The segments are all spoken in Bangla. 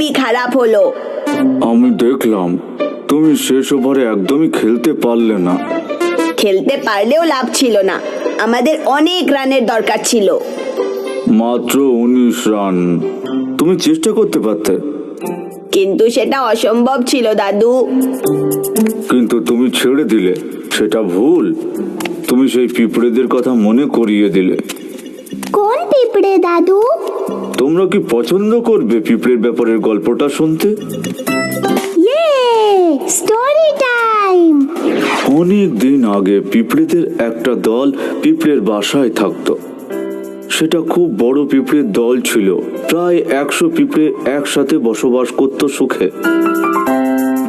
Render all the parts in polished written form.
খুবই খারাপ হলো। আমি দেখলাম তুমি শেষ ওভারে একদমই খেলতে পারলে না। খেলতে পারলেও লাভ ছিল না, আমাদের অনেক রানের দরকার ছিল। মাত্র 19 রান, তুমি চেষ্টা করতে পারতে। কিন্তু সেটা অসম্ভব ছিল দাদু। কিন্তু তুমি ছেড়ে দিলে, সেটা ভুল। তুমি সেই পিঁপড়েদের কথা মনে করিয়ে দিলে। কোন পিঁপড়ে দাদু? তোমরা কি পছন্দ করবে পিঁপড়ের ব্যাপারের গল্পটা শুনতে? ইয়ে, স্টোরি টাইম। অনেক দিন আগে পিঁপড়েদের একটা দল পিঁপড়ের বাসায় থাকতো। সেটা খুব বড় পিঁপড়ের দল ছিল। প্রায় 100 পিঁপড়ে একসাথে বসবাস করত সুখে।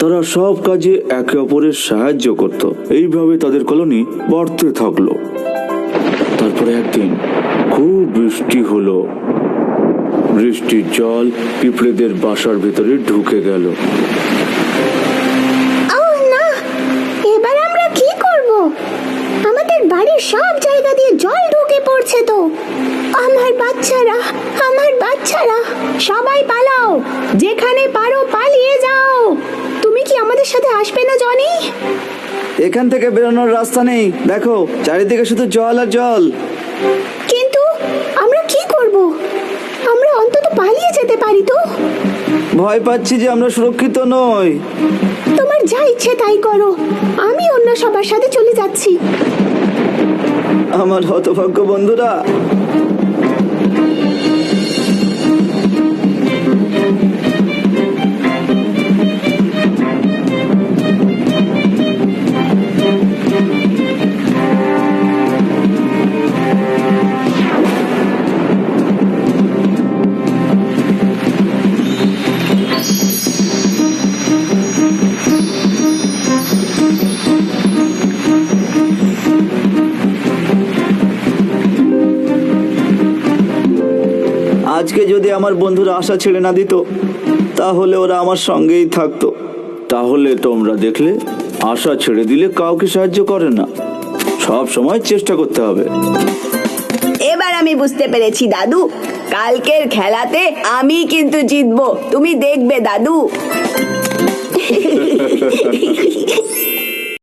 তারা সব কাজে একে অপরের সাহায্য করত। এইভাবে তাদের কলোনি বাড়তে থাকলো। তারপরে একদিন খুব বৃষ্টি হলো। বৃষ্টির জল পিঁপড়েদের বাসার ভেতরে ঢুকে গেল। না, এবার আমরা কি করব? আমাদের বাড়ির সব জায়গা দিয়ে জল ঢুকে পড়ছে তো। আমার বাচ্চারা, আমার বাচ্চারা, সবাই পালাও, যেখানে পারো পালিয়ে যাও। তুমি কি আমাদের সাথে আসবে না জনি? এখান থেকে বেরোনোর রাস্তা নেই, দেখো চারিদিকে শুধু জল আর জল। কিন্তু আমরা কি করব? আমরা অন্তত পালিয়ে যেতে পারি তো। ভয় পাচ্ছি যে আমরা সুরক্ষিত নই। তোমার যা ইচ্ছে তাই করো, আমি অন্য সবার সাথে চলে যাচ্ছি। আমার হতভাগ্য বন্ধুরা, আজকে যদি আমার বন্ধুরা আশা ছেড়ে না দিত, তাহলে ওরা আমার সঙ্গেই থাকতো। তাহলে তোমরা দেখলে, আশা ছেড়ে দিলে কাউকে সাহায্য করে না। সব সময় চেষ্টা করতে হবে। এবার আমি বুঝতে পেরেছি দাদু, কালকের খেলাতে আমি কিন্তু জিতবো, তুমি দেখবে দাদু।